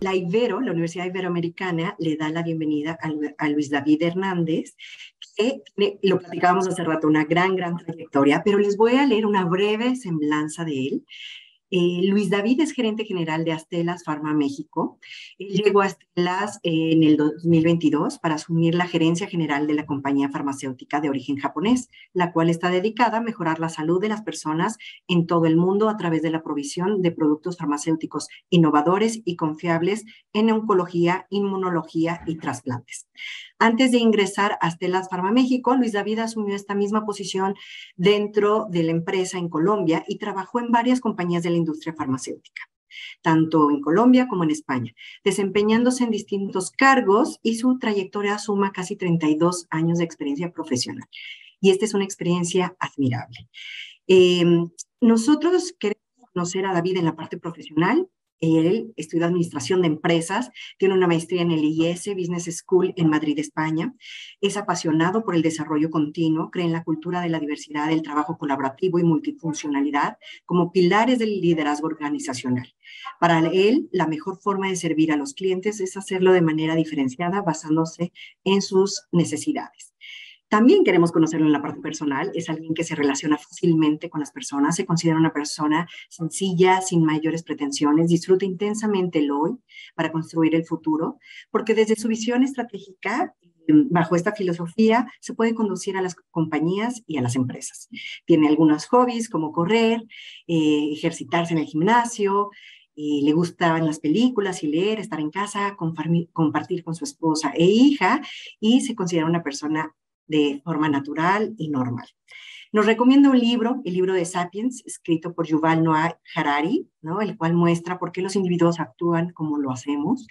la Ibero, la Universidad Iberoamericana, le da la bienvenida a Luis David Hernández, que lo platicábamos hace rato, una gran trayectoria, pero les voy a leer una breve semblanza de él. Luis David es gerente general de Astellas Pharma México. Él llegó a Astellas en el 2022 para asumir la gerencia general de la compañía farmacéutica de origen japonés, la cual está dedicada a mejorar la salud de las personas en todo el mundo a través de la provisión de productos farmacéuticos innovadores y confiables en oncología, inmunología y trasplantes. Antes de ingresar a Astellas Pharma México, Luis David asumió esta misma posición dentro de la empresa en Colombia y trabajó en varias compañías de la industria farmacéutica, tanto en Colombia como en España, desempeñándose en distintos cargos, y su trayectoria suma casi 32 años de experiencia profesional. Y esta es una experiencia admirable. Nosotros queremos conocer a David en la parte profesional. Él estudió administración de empresas, tiene una maestría en el IES Business School en Madrid, España. Es apasionado por el desarrollo continuo, cree en la cultura de la diversidad, el trabajo colaborativo y multifuncionalidad como pilares del liderazgo organizacional. Para él, la mejor forma de servir a los clientes es hacerlo de manera diferenciada, basándose en sus necesidades. También queremos conocerlo en la parte personal. Es alguien que se relaciona fácilmente con las personas, se considera una persona sencilla, sin mayores pretensiones, disfruta intensamente el hoy para construir el futuro, porque desde su visión estratégica, bajo esta filosofía, se puede conducir a las compañías y a las empresas. Tiene algunos hobbies como correr, ejercitarse en el gimnasio, le gustan las películas y leer, estar en casa, compartir con su esposa e hija, y se considera una persona de forma natural y normal. Nos recomienda un libro, el libro de Sapiens, escrito por Yuval Noah Harari, ¿no? El cual muestra por qué los individuos actúan como lo hacemos,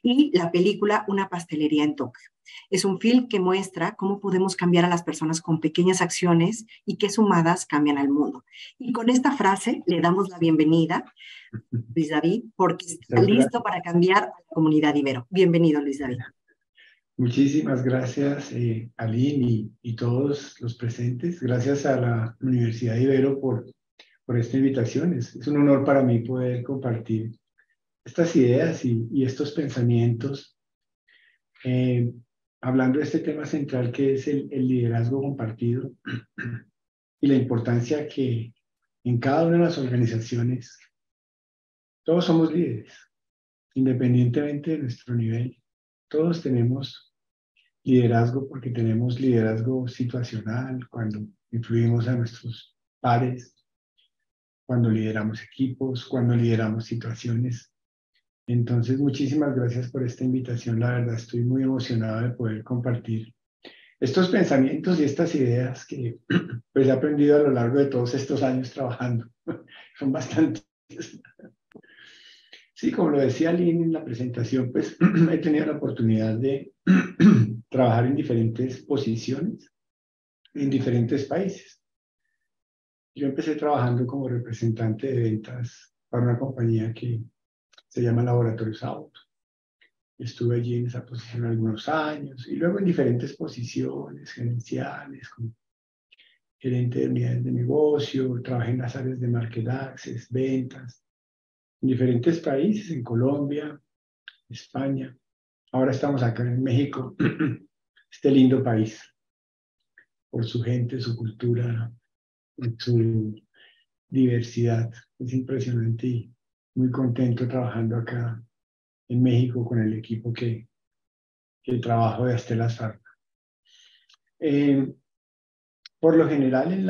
y la película Una pastelería en Tokio. Es un film que muestra cómo podemos cambiar a las personas con pequeñas acciones y que sumadas cambian al mundo. Y con esta frase le damos la bienvenida, Luis David, porque está listo para cambiar a la comunidad ibero. Bienvenido, Luis David. Muchísimas gracias, Aline y todos los presentes. Gracias a la Universidad Ibero por esta invitación. Es un honor para mí poder compartir estas ideas y estos pensamientos, hablando de este tema central que es el liderazgo compartido y la importancia que en cada una de las organizaciones todos somos líderes, independientemente de nuestro nivel. Todos tenemos liderazgo, porque tenemos liderazgo situacional, cuando influimos a nuestros pares, cuando lideramos equipos, cuando lideramos situaciones. Entonces, muchísimas gracias por esta invitación. La verdad, estoy muy emocionado de poder compartir estos pensamientos y estas ideas que pues he aprendido a lo largo de todos estos años trabajando. Son bastantes. Sí, como lo decía Lynn en la presentación, pues he tenido la oportunidad de trabajar en diferentes posiciones, en diferentes países. Yo empecé trabajando como representante de ventas para una compañía que se llama Laboratorios Auto. Estuve allí en esa posición algunos años y luego en diferentes posiciones gerenciales, como gerente de unidades de negocio, trabajé en las áreas de market access, ventas, en diferentes países, en Colombia, España. Ahora estamos acá en México, este lindo país, por su gente, su cultura, su diversidad. Es impresionante y muy contento trabajando acá en México con el equipo que trabajo de Astellas Pharma. Por lo general en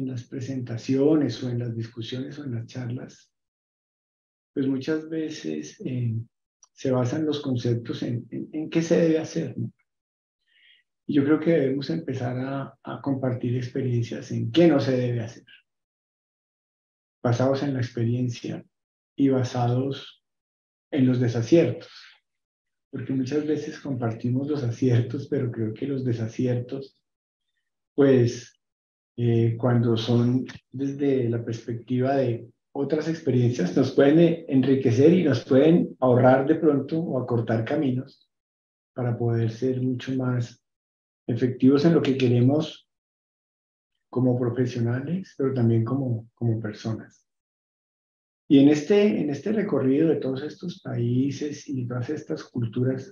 las presentaciones o en las discusiones o en las charlas, pues muchas veces se basan los conceptos en qué se debe hacer, ¿no? Y yo creo que debemos empezar a compartir experiencias en qué no se debe hacer, basados en la experiencia y basados en los desaciertos, porque muchas veces compartimos los aciertos, pero creo que los desaciertos, pues cuando son desde la perspectiva de otras experiencias, nos pueden enriquecer y nos pueden ahorrar de pronto o acortar caminos para poder ser mucho más efectivos en lo que queremos como profesionales, pero también como personas. Y en este recorrido de todos estos países y de todas estas culturas,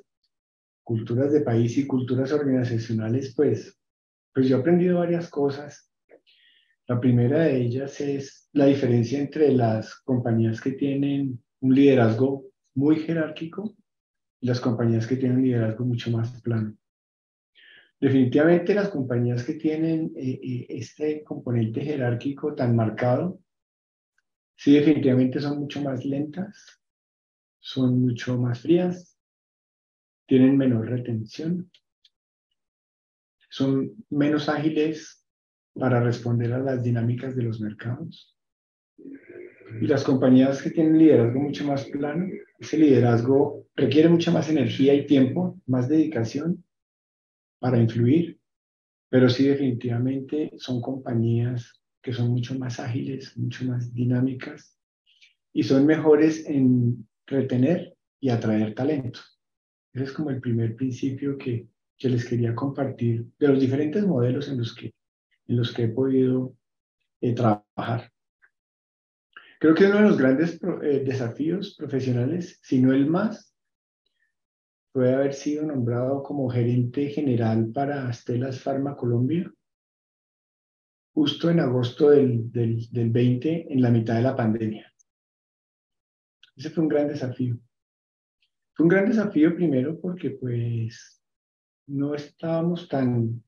culturas de país y culturas organizacionales, pues yo he aprendido varias cosas. La primera de ellas es la diferencia entre las compañías que tienen un liderazgo muy jerárquico y las compañías que tienen un liderazgo mucho más plano. Definitivamente las compañías que tienen este componente jerárquico tan marcado, sí, definitivamente son mucho más lentas, son mucho más frías, tienen menor retención, son menos ágiles para responder a las dinámicas de los mercados. Y las compañías que tienen liderazgo mucho más plano, ese liderazgo requiere mucha más energía y tiempo, más dedicación para influir, pero sí definitivamente son compañías que son mucho más ágiles, mucho más dinámicas y son mejores en retener y atraer talento. Ese es como el primer principio que les quería compartir de los diferentes modelos en los que he podido trabajar. Creo que uno de los grandes desafíos profesionales, si no el más, puede haber sido nombrado como gerente general para Astellas Pharma Colombia, justo en agosto del 20, en la mitad de la pandemia. Ese fue un gran desafío. Fue un gran desafío primero porque pues no estábamos tan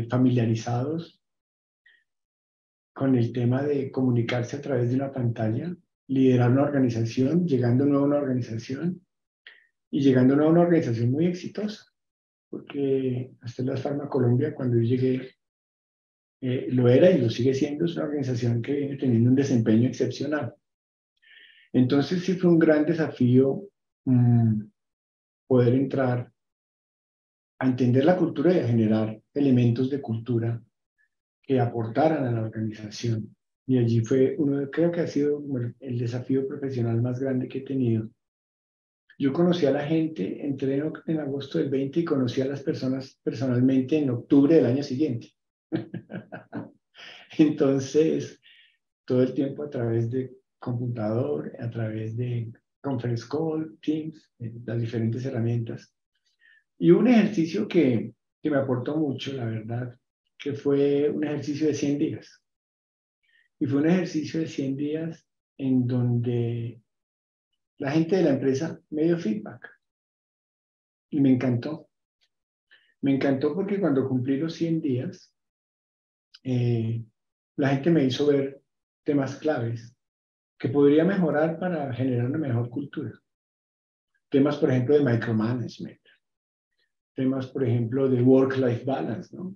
familiarizados con el tema de comunicarse a través de una pantalla, liderar una organización, llegando nuevo a una organización y llegando nuevo a una organización muy exitosa, porque Astellas Pharma Colombia, cuando yo llegué, lo era y lo sigue siendo, es una organización que viene teniendo un desempeño excepcional. Entonces sí fue un gran desafío poder entrar a entender la cultura y a generar elementos de cultura que aportaran a la organización. Y allí fue uno, creo que ha sido el desafío profesional más grande que he tenido. Yo conocí a la gente, entré en agosto del 20 y conocí a las personas personalmente en octubre del año siguiente. Entonces, todo el tiempo a través de computador, a través de conference call, Teams, las diferentes herramientas. Y un ejercicio que me aportó mucho, la verdad, que fue un ejercicio de 100 días. Y fue un ejercicio de 100 días en donde la gente de la empresa me dio feedback. Y me encantó. Me encantó porque cuando cumplí los 100 días, la gente me hizo ver temas claves que podría mejorar para generar una mejor cultura. Temas, por ejemplo, de micromanagement. Temas, por ejemplo, de work-life balance, ¿no?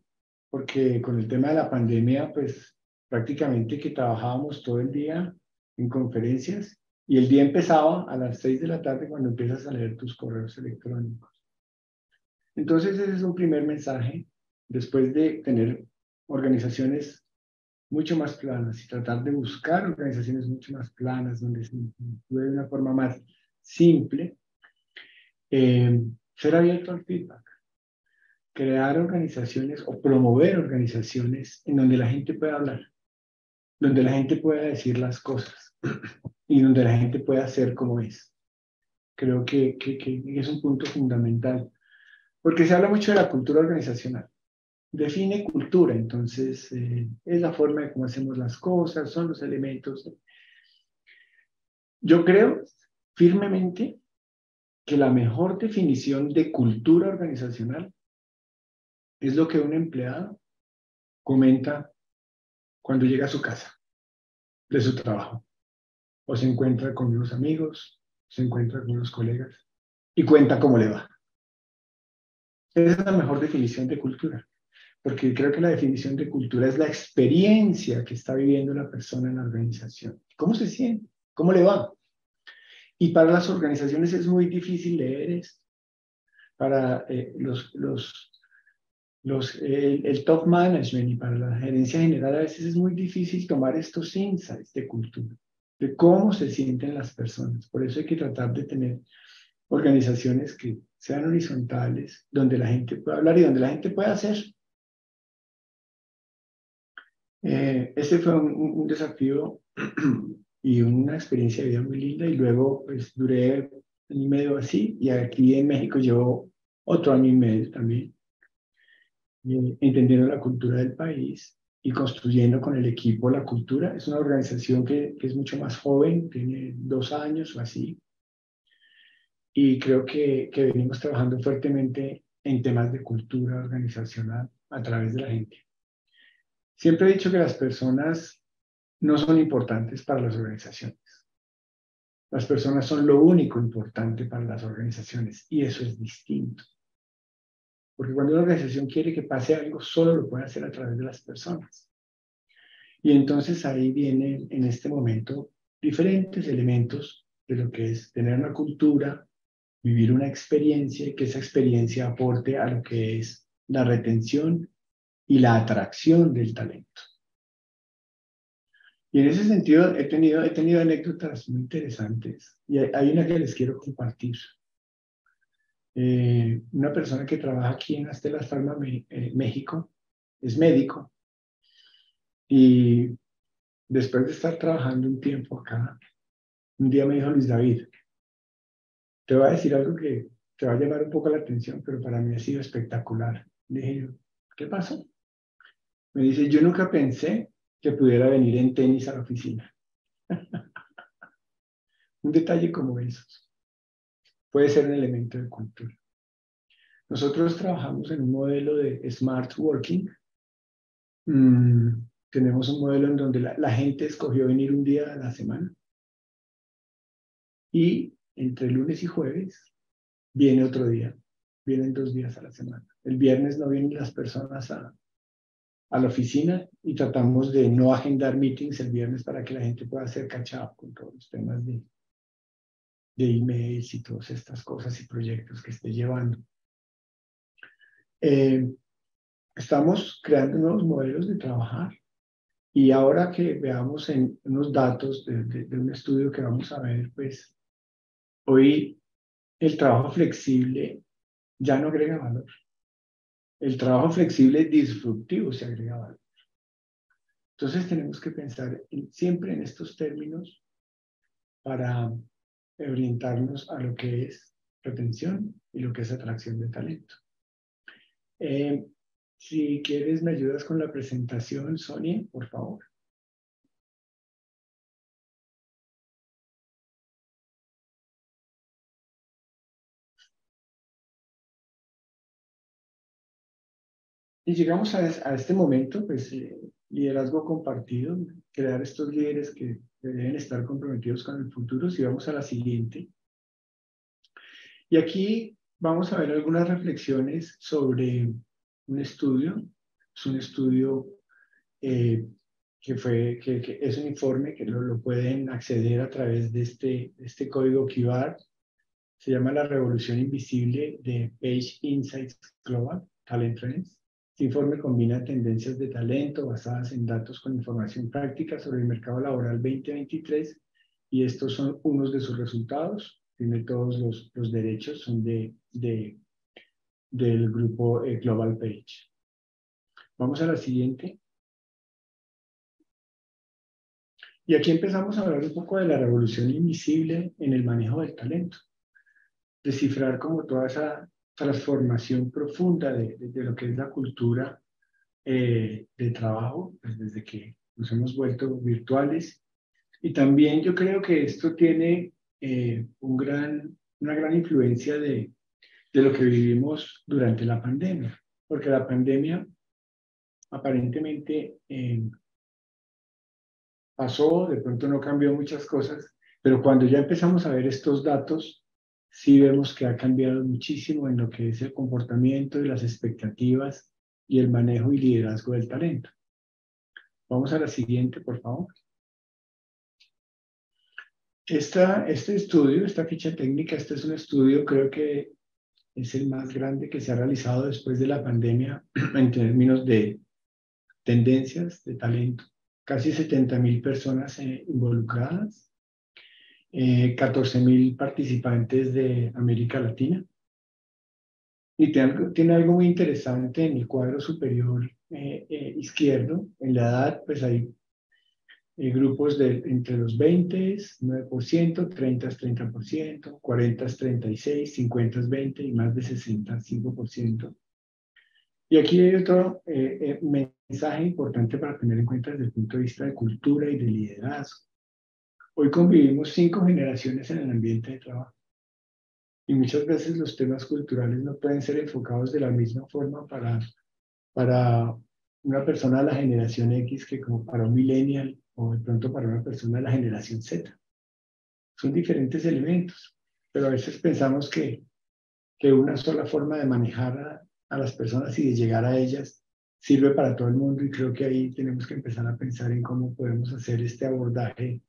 Porque con el tema de la pandemia, pues prácticamente que trabajábamos todo el día en conferencias y el día empezaba a las 6 de la tarde cuando empiezas a leer tus correos electrónicos. Entonces ese es un primer mensaje después de tener organizaciones mucho más planas y tratar de buscar organizaciones mucho más planas donde se actúe de una forma más simple, ser abierto al feedback, crear organizaciones o promover organizaciones en donde la gente pueda hablar, donde la gente pueda decir las cosas y donde la gente pueda ser como es. Creo que es un punto fundamental, porque se habla mucho de la cultura organizacional. Define cultura, entonces es la forma de cómo hacemos las cosas, son los elementos. Yo creo firmemente que la mejor definición de cultura organizacional es lo que un empleado comenta cuando llega a su casa, de su trabajo, o se encuentra con unos amigos, se encuentra con unos colegas y cuenta cómo le va. Esa es la mejor definición de cultura, porque creo que la definición de cultura es la experiencia que está viviendo la persona en la organización. ¿Cómo se siente? ¿Cómo le va? Y para las organizaciones es muy difícil leer esto. Para el top management y para la gerencia general a veces es muy difícil tomar estos insights de cultura, de cómo se sienten las personas. Por eso hay que tratar de tener organizaciones que sean horizontales, donde la gente pueda hablar y donde la gente pueda hacer. Este fue un desafío y una experiencia de vida muy linda. Y luego pues duré año y medio así, y aquí en México llevo otro año y medio también, entendiendo la cultura del país y construyendo con el equipo la cultura. Es una organización que es mucho más joven, tiene 2 años o así, y creo que venimos trabajando fuertemente en temas de cultura organizacional a través de la gente. Siempre he dicho que las personas no son importantes para las organizaciones. Las personas son lo único importante para las organizaciones, y eso es distinto. Porque cuando una organización quiere que pase algo, solo lo puede hacer a través de las personas. Y entonces ahí vienen en este momento diferentes elementos de lo que es tener una cultura, vivir una experiencia y que esa experiencia aporte a lo que es la retención y la atracción del talento. Y en ese sentido he tenido anécdotas muy interesantes, y hay una que les quiero compartir. Una persona que trabaja aquí en Astelas Pharma, México, es médico, y después de estar trabajando un tiempo acá, un día me dijo: Luis David, te voy a decir algo que te va a llamar un poco la atención, pero para mí ha sido espectacular. Le dije yo: ¿qué pasó? Me dice: yo nunca pensé que pudiera venir en tenis a la oficina. Un detalle como esos puede ser un elemento de cultura. Nosotros trabajamos en un modelo de smart working. Tenemos un modelo en donde la gente escogió venir un día a la semana, y entre lunes y jueves viene otro día. Vienen 2 días a la semana. El viernes no vienen las personas a la oficina, y tratamos de no agendar meetings el viernes para que la gente pueda hacer catch up con todos los temas de emails y todas estas cosas y proyectos que esté llevando. Estamos creando nuevos modelos de trabajar, y ahora que veamos en unos datos de un estudio que vamos a ver, pues hoy el trabajo flexible ya no agrega valor. El trabajo flexible disruptivo se agrega valor. Entonces tenemos que pensar siempre en estos términos para orientarnos a lo que es retención y lo que es atracción de talento. Si quieres, me ayudas con la presentación, Sonia, por favor. Y llegamos a este momento, pues, liderazgo compartido, crear estos líderes que deben estar comprometidos con el futuro. Si vamos a la siguiente. Y aquí vamos a ver algunas reflexiones sobre un estudio. Es un estudio que es un informe que lo pueden acceder a través de este código QR. Se llama La Revolución Invisible de Page Insights Global Talent Trends. Este informe combina tendencias de talento basadas en datos con información práctica sobre el mercado laboral 2023, y estos son unos de sus resultados. Tiene todos los derechos, son del grupo Global Page. Vamos a la siguiente. Y aquí empezamos a hablar un poco de la revolución invisible en el manejo del talento. Descifrar como toda esa transformación profunda de lo que es la cultura de trabajo, pues desde que nos hemos vuelto virtuales. Y también yo creo que esto tiene una gran influencia de lo que vivimos durante la pandemia, porque la pandemia aparentemente pasó, de pronto no cambió muchas cosas, pero cuando ya empezamos a ver estos datos, sí vemos que ha cambiado muchísimo en lo que es el comportamiento y las expectativas y el manejo y liderazgo del talento. Vamos a la siguiente, por favor. Este estudio, esta ficha técnica, este es un estudio, creo que es el más grande que se ha realizado después de la pandemia en términos de tendencias de talento. Casi 70,000 personas involucradas, 14,000 participantes de América Latina. Y tiene algo muy interesante en el cuadro superior izquierdo. En la edad, pues ahí grupos entre los 20, 9%, 30, 30%, 40, 36%, 50, 20% y más de 60, 5%. Y aquí hay otro mensaje importante para tener en cuenta desde el punto de vista de cultura y de liderazgo. Hoy convivimos 5 generaciones en el ambiente de trabajo. Y muchas veces los temas culturales no pueden ser enfocados de la misma forma para una persona de la generación X que como para un millennial o de pronto para una persona de la generación Z. Son diferentes elementos, pero a veces pensamos que una sola forma de manejar a las personas y de llegar a ellas sirve para todo el mundo, y creo que ahí tenemos que empezar a pensar en cómo podemos hacer este abordaje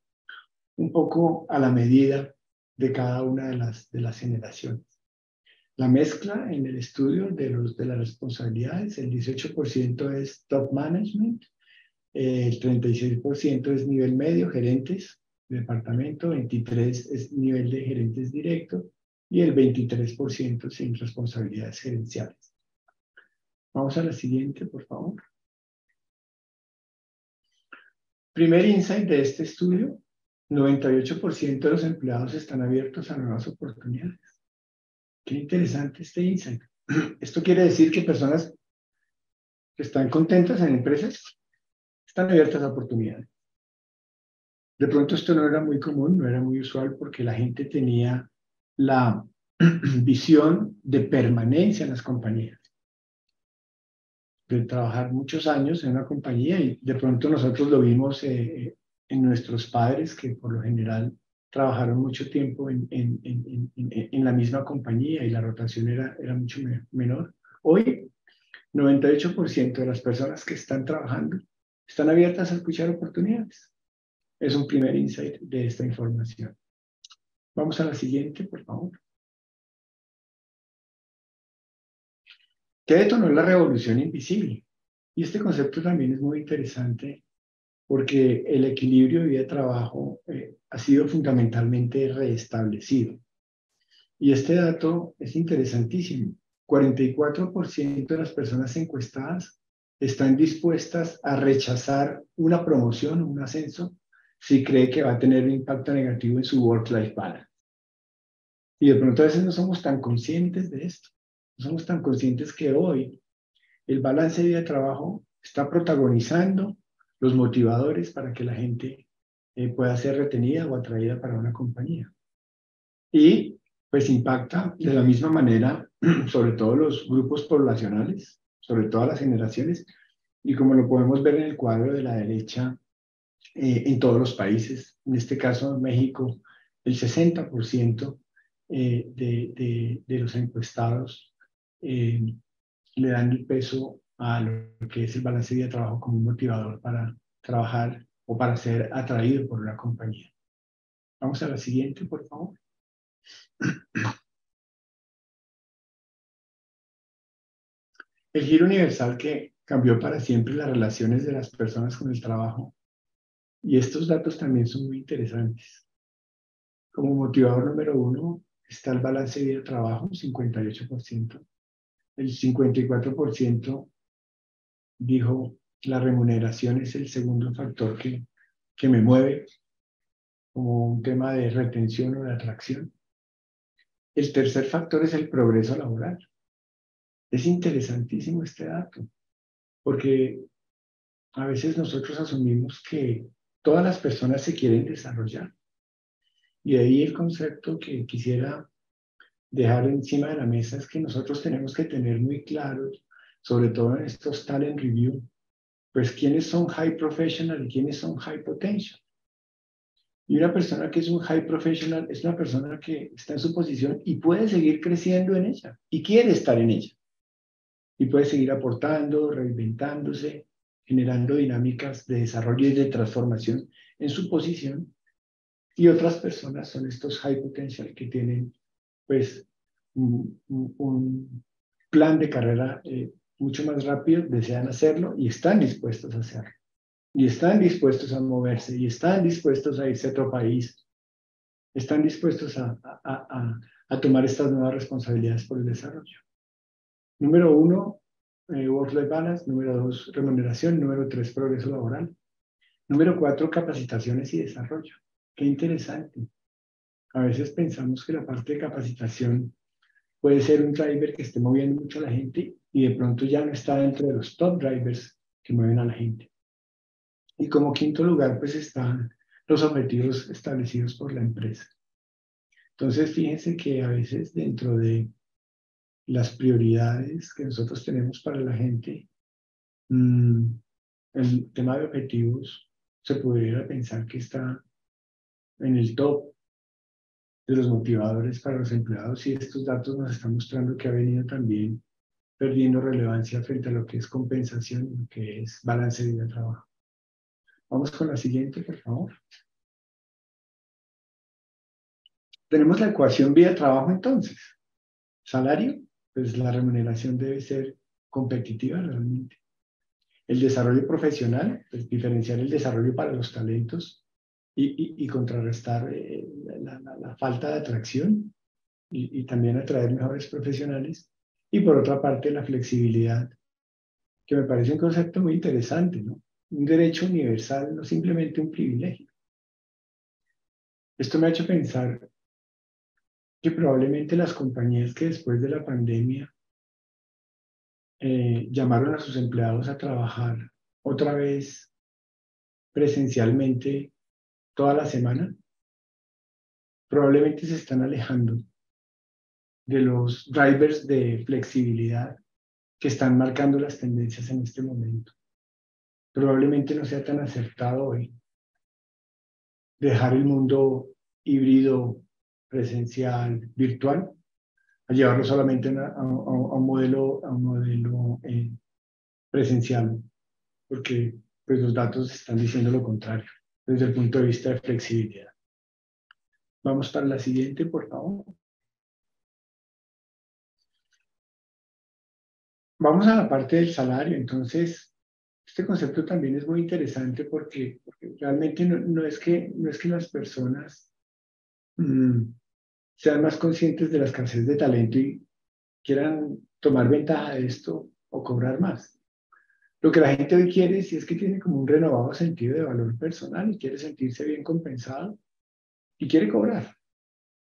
un poco a la medida de cada una de las generaciones. La mezcla en el estudio de las responsabilidades, el 18% es top management, el 36% es nivel medio, gerentes de departamento, 23% es nivel de gerentes directos y el 23% sin responsabilidades gerenciales. Vamos a la siguiente, por favor. Primer insight de este estudio: 98% de los empleados están abiertos a nuevas oportunidades. Qué interesante este insight. Esto quiere decir que personas que están contentas en empresas están abiertas a oportunidades. De pronto esto no era muy común, no era muy usual, porque la gente tenía la visión de permanencia en las compañías, de trabajar muchos años en una compañía, y de pronto nosotros lo vimos en nuestros padres, que por lo general trabajaron mucho tiempo en la misma compañía y la rotación era mucho menor. Hoy, 98% de las personas que están trabajando están abiertas a escuchar oportunidades. Es un primer insight de esta información. Vamos a la siguiente, por favor. ¿Qué detonó la revolución invisible? Y este concepto también es muy interesante, porque el equilibrio de vida-trabajo ha sido fundamentalmente reestablecido. Y este dato es interesantísimo. 44% de las personas encuestadas están dispuestas a rechazar una promoción o un ascenso si cree que va a tener un impacto negativo en su work-life balance. Y de pronto a veces no somos tan conscientes de esto. No somos tan conscientes que hoy el balance de vida-trabajo está protagonizando los motivadores para que la gente pueda ser retenida o atraída para una compañía. Y pues impacta de la misma manera sobre todo los grupos poblacionales, sobre todas las generaciones, y como lo podemos ver en el cuadro de la derecha, en todos los países. En este caso, en México, el 60% de los encuestados le dan el peso a lo que es el balance de vida-trabajo como un motivador para trabajar o para ser atraído por una compañía. Vamos a la siguiente, por favor. El giro universal que cambió para siempre las relaciones de las personas con el trabajo. Y estos datos también son muy interesantes. Como motivador número 1 está el balance de vida-trabajo, 58%. El 54% dijo la remuneración es el segundo factor que me mueve, como un tema de retención o de atracción. El tercer factor es el progreso laboral. Es interesantísimo este dato, porque a veces nosotros asumimos que todas las personas se quieren desarrollar. Y de ahí el concepto que quisiera dejar encima de la mesa es que nosotros tenemos que tener muy claros, sobre todo en estos talent review, pues quiénes son high professional y quiénes son high potential. Y una persona que es un high professional es una persona que está en su posición y puede seguir creciendo en ella y quiere estar en ella. Y puede seguir aportando, reinventándose, generando dinámicas de desarrollo y de transformación en su posición. Y otras personas son estos high potential que tienen pues un plan de carrera mucho más rápido, desean hacerlo y están dispuestos a hacerlo. Y están dispuestos a moverse, y están dispuestos a irse a otro país, están dispuestos a tomar estas nuevas responsabilidades por el desarrollo. Número 1, work-life balance. Número 2, remuneración. Número 3, progreso laboral. Número 4, capacitaciones y desarrollo. Qué interesante. A veces pensamos que la parte de capacitación puede ser un driver que esté moviendo mucho a la gente y de pronto ya no está dentro de los top drivers que mueven a la gente. Y como quinto lugar, pues están los objetivos establecidos por la empresa. Entonces, fíjense que a veces dentro de las prioridades que nosotros tenemos para la gente, el tema de objetivos se pudiera pensar que está en el top de los motivadores para los empleados y estos datos nos están mostrando que ha venido también perdiendo relevancia frente a lo que es compensación y lo que es balance de vida-trabajo. Vamos con la siguiente, por favor. Tenemos la ecuación vida-trabajo entonces. Salario, pues la remuneración debe ser competitiva realmente. El desarrollo profesional, pues diferenciar el desarrollo para los talentos y contrarrestar la falta de atracción y también atraer mejores profesionales. Y por otra parte, la flexibilidad, que me parece un concepto muy interesante, ¿no? Un derecho universal, no simplemente un privilegio. Esto me ha hecho pensar que probablemente las compañías que después de la pandemia llamaron a sus empleados a trabajar otra vez presencialmente toda la semana, probablemente se están alejando de los drivers de flexibilidad que están marcando las tendencias en este momento. Probablemente no sea tan acertado hoy dejar el mundo híbrido, presencial, virtual, a llevarlo solamente a un modelo, presencial, porque pues, los datos están diciendo lo contrario desde el punto de vista de flexibilidad. Vamos para la siguiente, por favor. Vamos a la parte del salario. Entonces, este concepto también es muy interesante porque realmente no es que las personas sean más conscientes de la escasez de talento y quieran tomar ventaja de esto o cobrar más. Lo que la gente hoy quiere, si es que tiene como un renovado sentido de valor personal y quiere sentirse bien compensado y quiere cobrar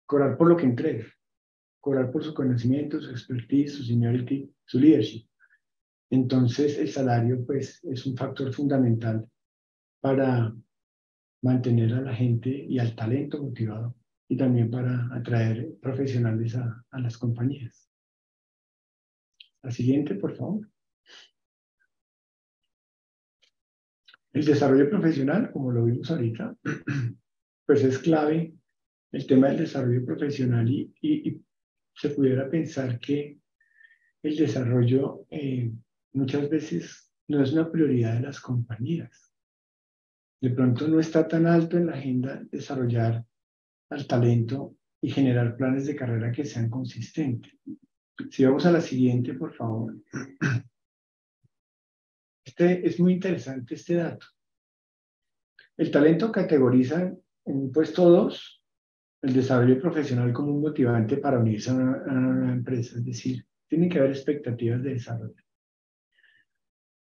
por lo que entrega, cobrar por su conocimiento, su expertise, su seniority, su leadership. Entonces, el salario, pues, es un factor fundamental para mantener a la gente y al talento motivado y también para atraer profesionales a las compañías. La siguiente, por favor. El desarrollo profesional, como lo vimos ahorita, pues es clave el tema del desarrollo profesional y se pudiera pensar que el desarrollo muchas veces no es una prioridad de las compañías. De pronto no está tan alto en la agenda desarrollar al talento y generar planes de carrera que sean consistentes. Si vamos a la siguiente, por favor. Es muy interesante este dato. El talento categoriza en puesto 2 el desarrollo profesional como un motivante para unirse a una empresa, es decir, tiene que haber expectativas de desarrollo.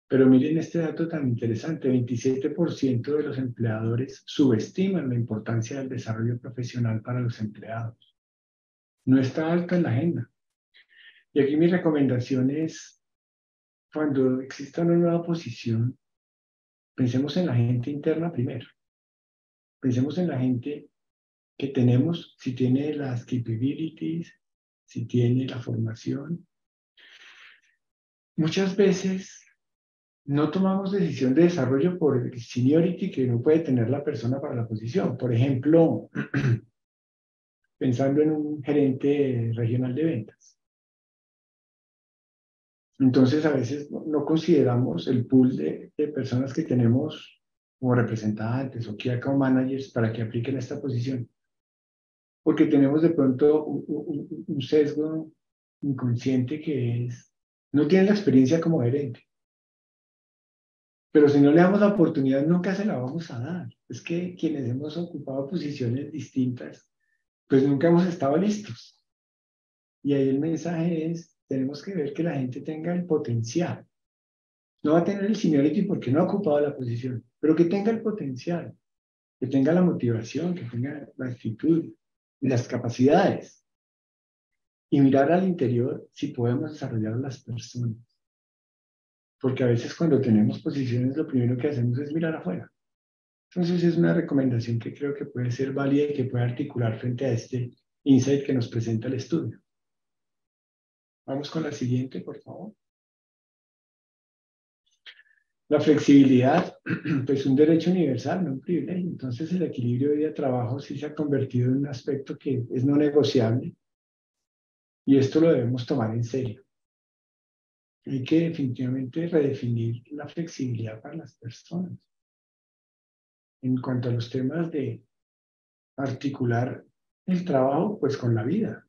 Pero miren este dato tan interesante, 27% de los empleadores subestiman la importancia del desarrollo profesional para los empleados. No está alto en la agenda. Y aquí mi recomendación es, cuando exista una nueva posición, pensemos en la gente interna primero. Pensemos en la gente que tenemos, si tiene las capabilities, si tiene la formación. Muchas veces no tomamos decisión de desarrollo por el seniority que no puede tener la persona para la posición. Por ejemplo, pensando en un gerente regional de ventas. Entonces, a veces no consideramos el pool de personas que tenemos como representantes o key account managers para que apliquen esta posición. Porque tenemos de pronto un sesgo inconsciente que es, no tienen la experiencia como gerente. Pero si no le damos la oportunidad, nunca se la vamos a dar. Es que quienes hemos ocupado posiciones distintas, pues nunca hemos estado listos. Y ahí el mensaje es, tenemos que ver que la gente tenga el potencial. No va a tener el seniority porque no ha ocupado la posición, pero que tenga el potencial, que tenga la motivación, que tenga la actitud y las capacidades. Y mirar al interior si podemos desarrollar a las personas. Porque a veces cuando tenemos posiciones, lo primero que hacemos es mirar afuera. Entonces es una recomendación que creo que puede ser válida y que puede articular frente a este insight que nos presenta el estudio. Vamos con la siguiente, por favor. La flexibilidad, pues un derecho universal, no un privilegio. Entonces el equilibrio vida-trabajo sí se ha convertido en un aspecto que es no negociable y esto lo debemos tomar en serio. Hay que definitivamente redefinir la flexibilidad para las personas. En cuanto a los temas de articular el trabajo, pues con la vida.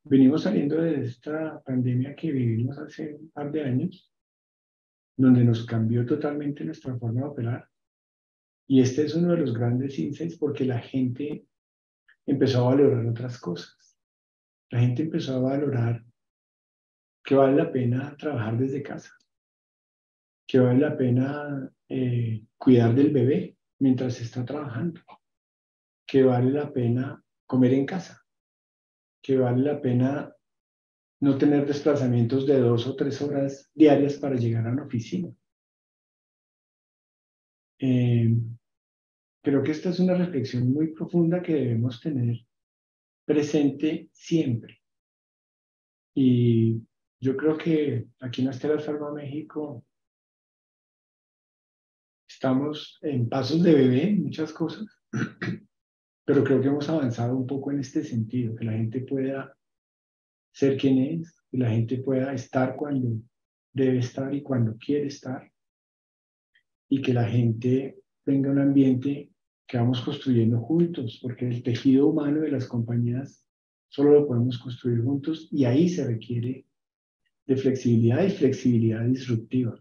Venimos saliendo de esta pandemia que vivimos hace un par de años, donde nos cambió totalmente nuestra forma de operar. Y este es uno de los grandes insights porque la gente empezó a valorar otras cosas. La gente empezó a valorar que vale la pena trabajar desde casa, que vale la pena cuidar del bebé mientras se está trabajando, que vale la pena comer en casa, que vale la pena no tener desplazamientos de 2 o 3 horas diarias para llegar a la oficina. Creo que esta es una reflexión muy profunda que debemos tener presente siempre. Y yo creo que aquí en Estela Salva México estamos en pasos de bebé en muchas cosas, pero creo que hemos avanzado un poco en este sentido, que la gente pueda ser quien es, que la gente pueda estar cuando debe estar y cuando quiere estar, y que la gente tenga un ambiente que vamos construyendo juntos, porque el tejido humano de las compañías solo lo podemos construir juntos y ahí se requiere de flexibilidad y flexibilidad disruptiva.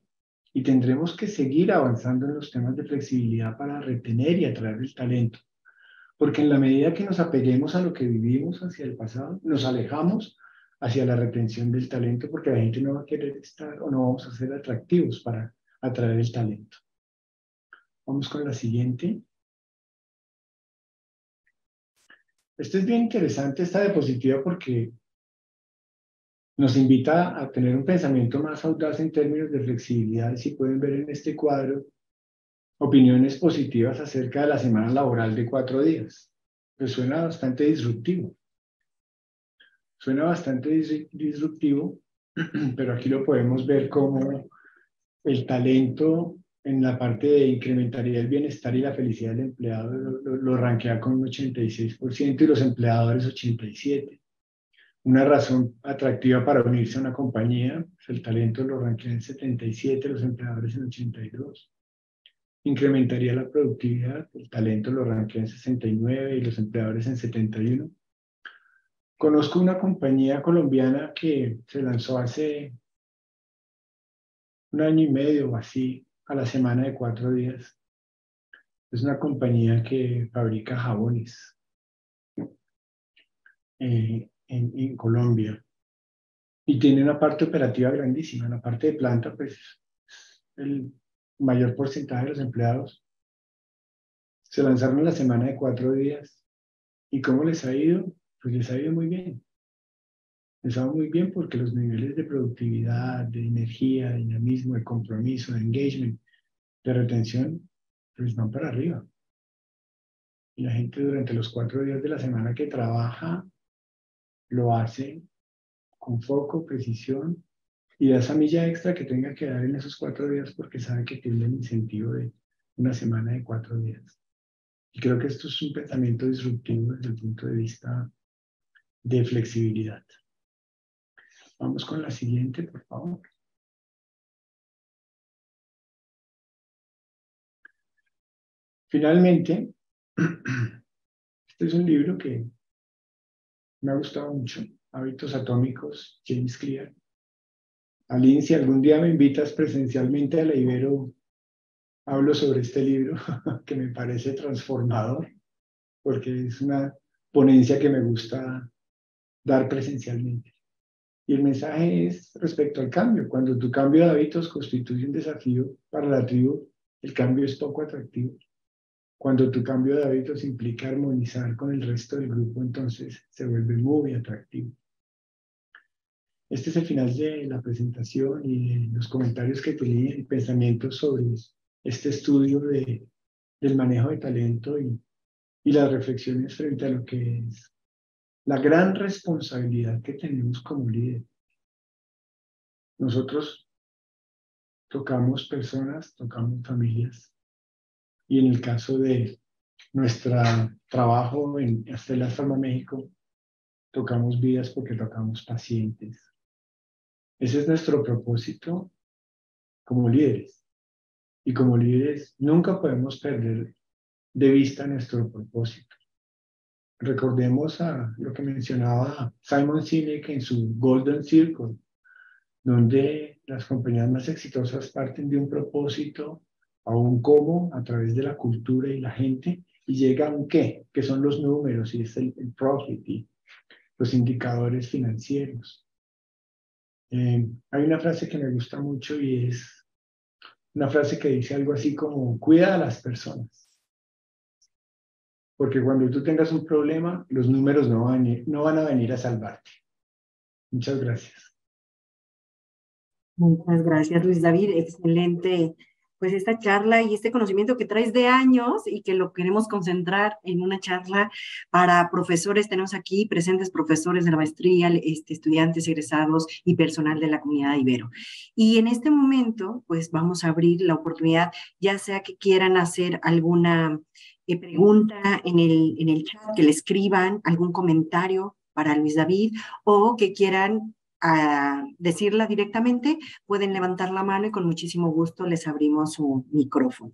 Y tendremos que seguir avanzando en los temas de flexibilidad para retener y atraer el talento, porque en la medida que nos apeguemos a lo que vivimos hacia el pasado, nos alejamos hacia la retención del talento, porque la gente no va a querer estar o no vamos a ser atractivos para atraer el talento. Vamos con la siguiente. Esto es bien interesante, esta diapositiva, porque nos invita a tener un pensamiento más audaz en términos de flexibilidad. Si pueden ver en este cuadro, opiniones positivas acerca de la semana laboral de 4 días. Pues suena bastante disruptivo. Suena bastante disruptivo, pero aquí lo podemos ver como el talento en la parte de incrementaría el bienestar y la felicidad del empleado lo rankea con un 86% y los empleadores 87%. Una razón atractiva para unirse a una compañía, pues el talento lo rankea en 77%, los empleadores en 82%. Incrementaría la productividad, el talento lo rankea en 69% y los empleadores en 71%. Conozco una compañía colombiana que se lanzó hace un año y medio o así a la semana de 4 días. Es una compañía que fabrica jabones en Colombia y tiene una parte operativa grandísima. En la parte de planta, pues el mayor porcentaje de los empleados se lanzaron en la semana de 4 días. ¿Y cómo les ha ido? Pues les ha ido muy bien. Les ha ido muy bien porque los niveles de productividad, de energía, de dinamismo, de compromiso, de engagement, de retención, pues van para arriba. Y la gente durante los 4 días de la semana que trabaja lo hace con foco, precisión y da esa milla extra que tenga que dar en esos 4 días porque sabe que tiene el incentivo de una semana de 4 días. Y creo que esto es un pensamiento disruptivo desde el punto de vista de flexibilidad. Vamos con la siguiente, por favor. Finalmente, este es un libro que me ha gustado mucho, Hábitos Atómicos, James Clear. Aline, si algún día me invitas presencialmente a la Ibero, hablo sobre este libro que me parece transformador, porque es una ponencia que me gusta dar presencialmente. Y el mensaje es respecto al cambio. Cuando tu cambio de hábitos constituye un desafío para la tribu, el cambio es poco atractivo. Cuando tu cambio de hábitos implica armonizar con el resto del grupo, entonces se vuelve muy atractivo. Este es el final de la presentación y de los comentarios que tenía y pensamientos sobre este estudio del manejo de talento y las reflexiones frente a lo que es la gran responsabilidad que tenemos como líderes. Nosotros tocamos personas, tocamos familias y en el caso de nuestro trabajo en Estela Farma México, tocamos vidas porque tocamos pacientes. Ese es nuestro propósito como líderes. Y como líderes nunca podemos perder de vista nuestro propósito. Recordemos a lo que mencionaba Simon Sinek en su Golden Circle, donde las compañías más exitosas parten de un propósito a un cómo a través de la cultura y la gente y llega a un qué, que son los números y es el profit y los indicadores financieros. Hay una frase que me gusta mucho y es una frase que dice algo así como cuida a las personas. Porque cuando tú tengas un problema, los números no van a venir a salvarte. Muchas gracias. Muchas gracias, Luis David. Excelente, pues esta charla y este conocimiento que traes de años y que lo queremos concentrar en una charla para profesores. Tenemos aquí presentes profesores de la maestría, estudiantes egresados y personal de la comunidad Ibero. Y en este momento, pues vamos a abrir la oportunidad, ya sea que quieran hacer alguna pregunta en el chat, que le escriban algún comentario para Luis David o que quieran decirla directamente, pueden levantar la mano y con muchísimo gusto les abrimos su micrófono.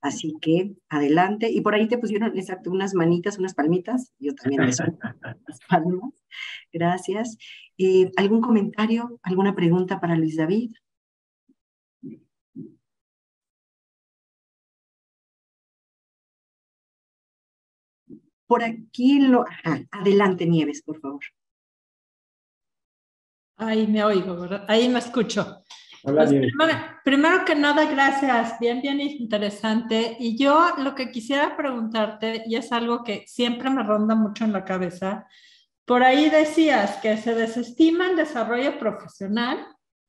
Así que adelante. Y por ahí te pusieron exacto unas manitas, unas palmitas. Yo también les pongo las palmas. Gracias. ¿Algún comentario, alguna pregunta para Luis David? Por aquí adelante, Nieves, por favor. Ahí me oigo, ¿verdad? Ahí me escucho. Hola, Pues primero que nada, gracias, bien interesante. Y yo lo que quisiera preguntarte, y es algo que siempre me ronda mucho en la cabeza, por ahí decías que se desestima el desarrollo profesional,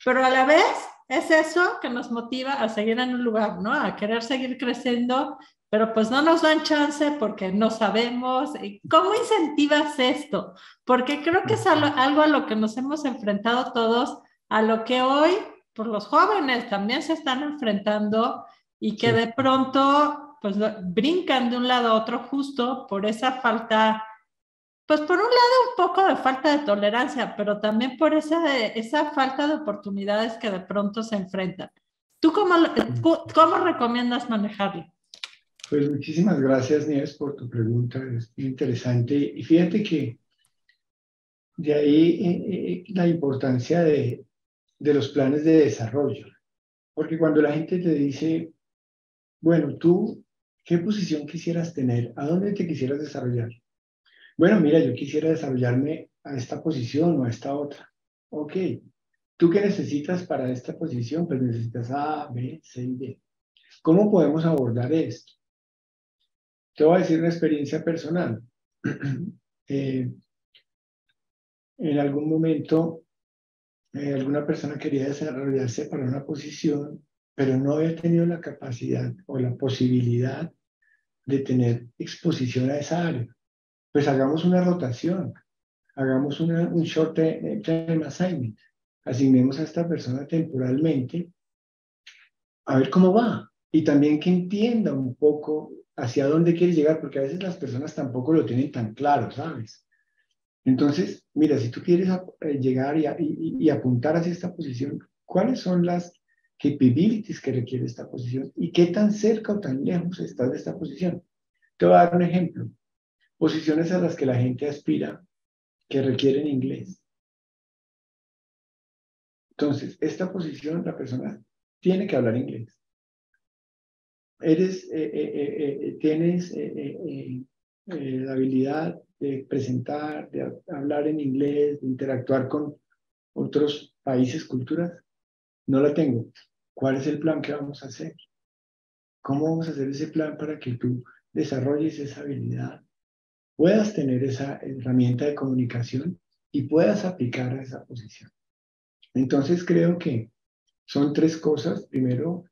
pero a la vez es eso que nos motiva a seguir en un lugar, ¿no? A querer seguir creciendo, pero pues no nos dan chance porque no sabemos. ¿Cómo incentivas esto? Porque creo que es algo a lo que nos hemos enfrentado todos, a lo que hoy pues los jóvenes también se están enfrentando y que de pronto pues brincan de un lado a otro justo por esa falta, pues por un lado un poco de falta de tolerancia, pero también por esa falta de oportunidades que de pronto se enfrentan. ¿Tú cómo recomiendas manejarlo? Pues muchísimas gracias, Nieves, por tu pregunta, es muy interesante. Y fíjate que de ahí la importancia de los planes de desarrollo. Porque cuando la gente te dice, bueno, tú, ¿qué posición quisieras tener? ¿A dónde te quisieras desarrollar? Bueno, mira, yo quisiera desarrollarme a esta posición o a esta otra. Ok, ¿tú qué necesitas para esta posición? Pues necesitas A, B, C y D. ¿Cómo podemos abordar esto? Te voy a decir una experiencia personal. En algún momento, alguna persona quería desarrollarse para una posición, pero no había tenido la capacidad o la posibilidad de tener exposición a esa área. Pues hagamos una rotación, hagamos un short term assignment, asignemos a esta persona temporalmente a ver cómo va y también que entienda un poco hacia dónde quiere llegar, porque a veces las personas tampoco lo tienen tan claro, ¿sabes? Entonces, mira, si tú quieres llegar y apuntar hacia esta posición, ¿cuáles son las capabilities que requiere esta posición y qué tan cerca o tan lejos estás de esta posición? Te voy a dar un ejemplo. Posiciones a las que la gente aspira que requieren inglés. Entonces, esta posición, la persona tiene que hablar inglés. Tienes la habilidad de presentar, de hablar en inglés, de interactuar con otros países, culturas. No la tengo. ¿Cuál es el plan que vamos a hacer? ¿Cómo vamos a hacer ese plan para que tú desarrolles esa habilidad, puedas tener esa herramienta de comunicación y puedas aplicar a esa posición? Entonces creo que son tres cosas. Primero,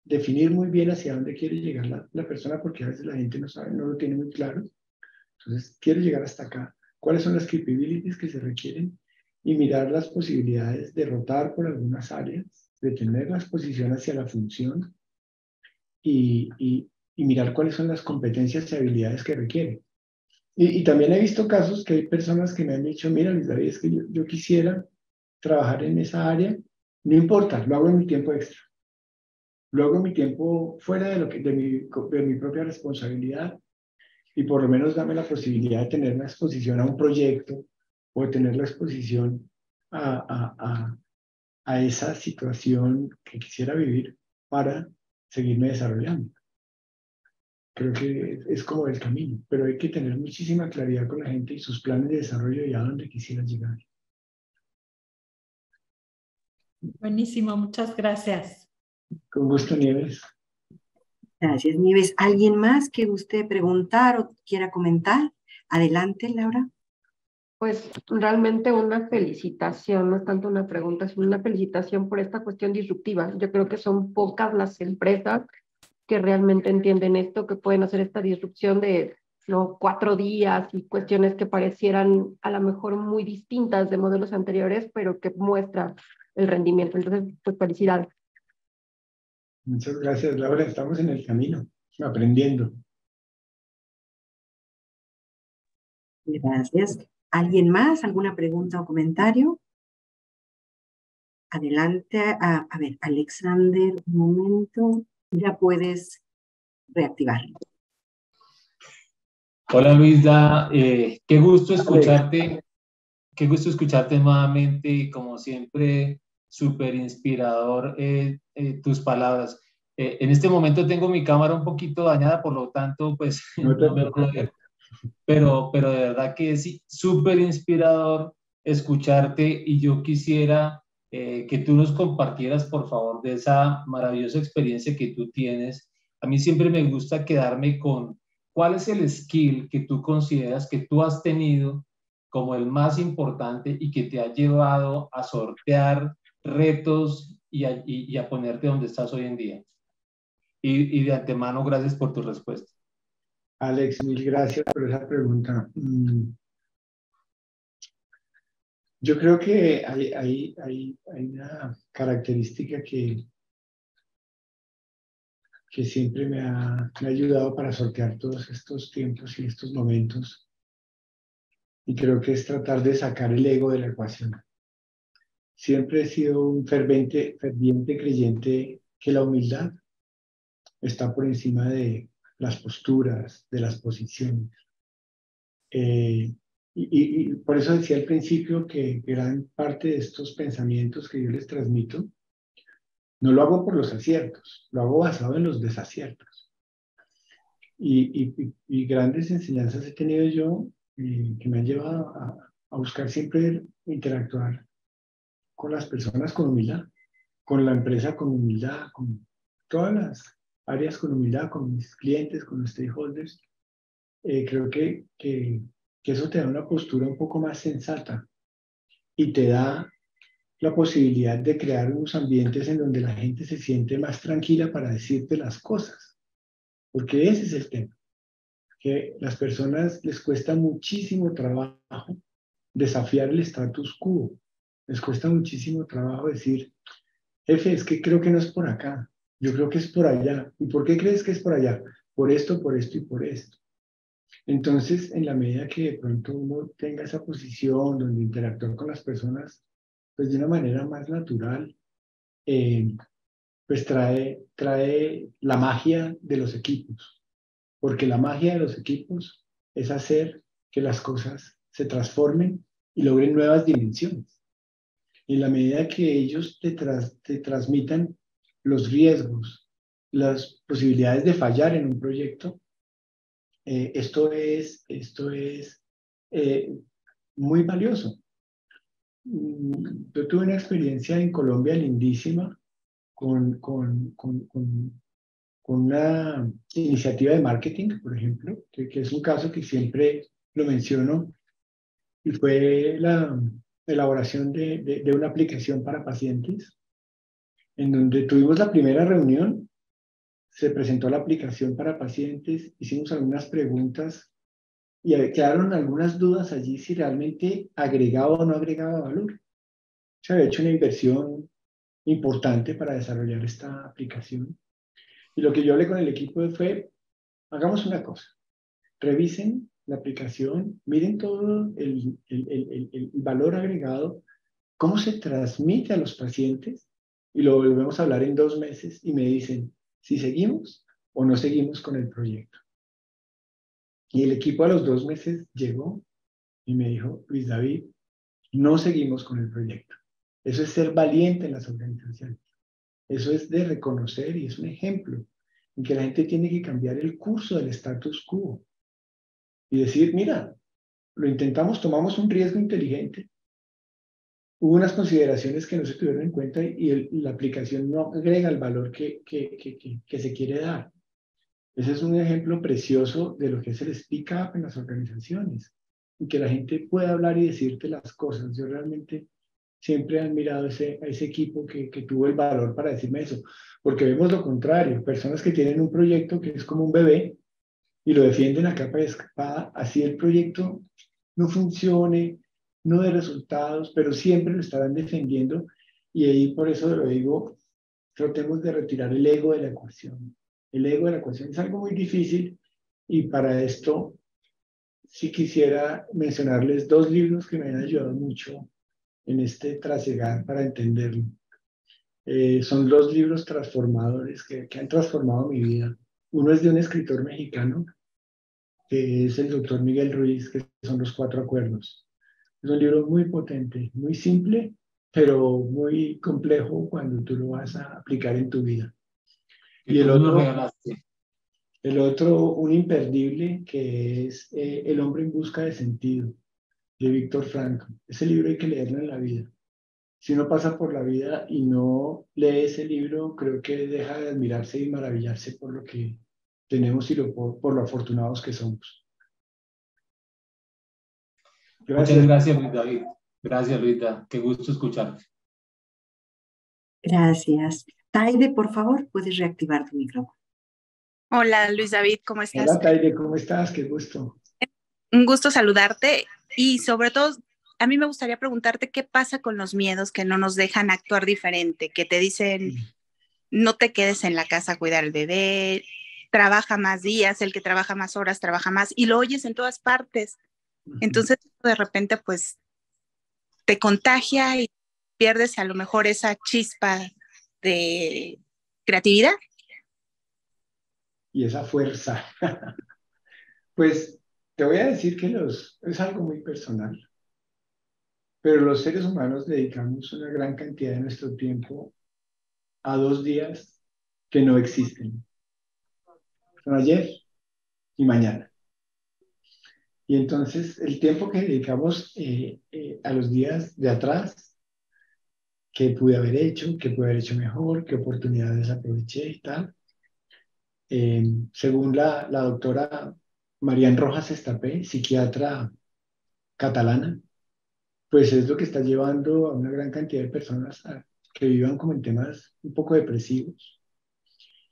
definir muy bien hacia dónde quiere llegar la persona, porque a veces la gente no sabe, no lo tiene muy claro. Entonces, quiero llegar hasta acá. ¿Cuáles son las capabilities que se requieren? Y mirar las posibilidades de rotar por algunas áreas, de tener la exposición hacia la función y mirar cuáles son las competencias y habilidades que requiere. Y también he visto casos que hay personas que me han dicho, mira, Luis David, es que yo quisiera trabajar en esa área, no importa, lo hago en mi tiempo extra. Lo hago en mi tiempo fuera de mi propia responsabilidad y por lo menos dame la posibilidad de tener la exposición a un proyecto o de tener la exposición a esa situación que quisiera vivir para seguirme desarrollando. Creo que es como el camino, pero hay que tener muchísima claridad con la gente y sus planes de desarrollo y a dónde quisiera llegar. Buenísimo, muchas gracias. Con gusto, Nieves. Gracias, Nieves. ¿Alguien más que guste preguntar o quiera comentar? Adelante, Laura. Pues realmente una felicitación, no es tanto una pregunta, sino una felicitación por esta cuestión disruptiva. Yo creo que son pocas las empresas que realmente entienden esto, que pueden hacer esta disrupción de 4 días y cuestiones que parecieran a lo mejor muy distintas de modelos anteriores, pero que muestra el rendimiento. Entonces, pues felicidades. Muchas gracias, Laura. Estamos en el camino, aprendiendo. Gracias. ¿Alguien más? ¿Alguna pregunta o comentario? Adelante. A ver, Alexander, un momento. Ya puedes reactivar. Hola Luisa, qué gusto escucharte nuevamente y como siempre, súper inspirador tus palabras. En este momento tengo mi cámara un poquito dañada, por lo tanto, pues no me puedo ver, pero de verdad que sí, súper inspirador escucharte y yo quisiera que tú nos compartieras, por favor, de esa maravillosa experiencia que tú tienes. A mí siempre me gusta quedarme con cuál es el skill que tú consideras que tú has tenido como el más importante y que te ha llevado a sortear retos y a ponerte donde estás hoy en día. Y de antemano, gracias por tu respuesta. Alex, mil gracias por esa pregunta. Yo creo que hay una característica que siempre me ha ayudado para sortear todos estos tiempos y estos momentos. Y creo que es tratar de sacar el ego de la ecuación. Siempre he sido un ferviente creyente que la humildad está por encima de las posturas, de las posiciones. Y por eso decía al principio que gran parte de estos pensamientos que yo les transmito, no lo hago por los aciertos, lo hago basado en los desaciertos. Y grandes enseñanzas he tenido yo que me han llevado a buscar siempre interactuar con las personas con humildad, con la empresa con humildad, con todas las áreas con humildad, con mis clientes, con los stakeholders. Creo que eso te da una postura un poco más sensata y te da la posibilidad de crear unos ambientes en donde la gente se siente más tranquila para decirte las cosas. Porque ese es el tema, que las personas les cuesta muchísimo trabajo desafiar el status quo. Les cuesta muchísimo trabajo decir, jefe, es que creo que no es por acá, yo creo que es por allá. ¿Y por qué crees que es por allá? Por esto y por esto. Entonces, en la medida que de pronto uno tenga esa posición donde interactuar con las personas, pues de una manera más natural, pues trae la magia de los equipos, porque la magia de los equipos es hacer que las cosas se transformen y logren nuevas dimensiones. Y en la medida que ellos te transmitan los riesgos, las posibilidades de fallar en un proyecto, esto es muy valioso. Yo tuve una experiencia en Colombia lindísima con con una iniciativa de marketing, por ejemplo, que es un caso que siempre lo menciono, y fue la elaboración de una aplicación para pacientes, en donde tuvimos la primera reunión, se presentó la aplicación para pacientes, hicimos algunas preguntas y quedaron algunas dudas allí si realmente agregaba o no agregaba valor. Se había hecho una inversión importante para desarrollar esta aplicación. Y lo que yo hablé con el equipo fue, hagamos una cosa, revisen la aplicación, miren todo el valor agregado, cómo se transmite a los pacientes, y lo volvemos a hablar en 2 meses y me dicen si seguimos o no seguimos con el proyecto. Y el equipo a los 2 meses llegó y me dijo, Luis David, no seguimos con el proyecto. Eso es ser valiente en las organizaciones. Eso es de reconocer y es un ejemplo en que la gente tiene que cambiar el curso del status quo y decir, mira, lo intentamos, tomamos un riesgo inteligente, hubo unas consideraciones que no se tuvieron en cuenta y la aplicación no agrega el valor que se quiere dar. Ese es un ejemplo precioso de lo que es el speak up en las organizaciones y que la gente pueda hablar y decirte las cosas. Yo realmente siempre he admirado a ese equipo que tuvo el valor para decirme eso, porque vemos lo contrario, personas que tienen un proyecto que es como un bebé y lo defienden a capa y espada, así el proyecto no funcione, no dé resultados, pero siempre lo estarán defendiendo y ahí por eso lo digo, tratemos de retirar el ego de la ecuación. El ego de la ecuación es algo muy difícil y para esto sí quisiera mencionarles 2 libros que me han ayudado mucho en este trasegar para entenderlo. Son 2 libros transformadores que han transformado mi vida. Uno es de un escritor mexicano, que es el doctor Miguel Ruiz, que son Los 4 Acuerdos. Es un libro muy potente, muy simple, pero muy complejo cuando tú lo vas a aplicar en tu vida. Y el otro, un imperdible, que es El hombre en busca de sentido, de Víctor Frankl. Ese libro hay que leerlo en la vida. Si uno pasa por la vida y no lee ese libro, creo que deja de admirarse y maravillarse por lo que tenemos y por lo afortunados que somos. Gracias. Muchas gracias, Luis David. Gracias, Luisa. Qué gusto escucharte. Gracias. Taide, por favor, puedes reactivar tu micrófono. Hola, Luis David, ¿cómo estás? Hola, Taide, ¿cómo estás? Qué gusto. Un gusto saludarte y sobre todo, a mí me gustaría preguntarte qué pasa con los miedos que no nos dejan actuar diferente, que te dicen, no te quedes en la casa a cuidar al bebé, trabaja más días, el que trabaja más horas trabaja más, y lo oyes en todas partes. Entonces, de repente, pues, te contagia y pierdes a lo mejor esa chispa de creatividad. Y esa fuerza. Pues te voy a decir que es algo muy personal, pero los seres humanos dedicamos una gran cantidad de nuestro tiempo a 2 días que no existen. Son ayer y mañana. Y entonces el tiempo que dedicamos a los días de atrás, qué pude haber hecho, qué pude haber hecho mejor, qué oportunidades aproveché y tal. Según la doctora Marian Rojas Estapé, psiquiatra catalana, pues es lo que está llevando a una gran cantidad de personas a que vivan como en temas un poco depresivos.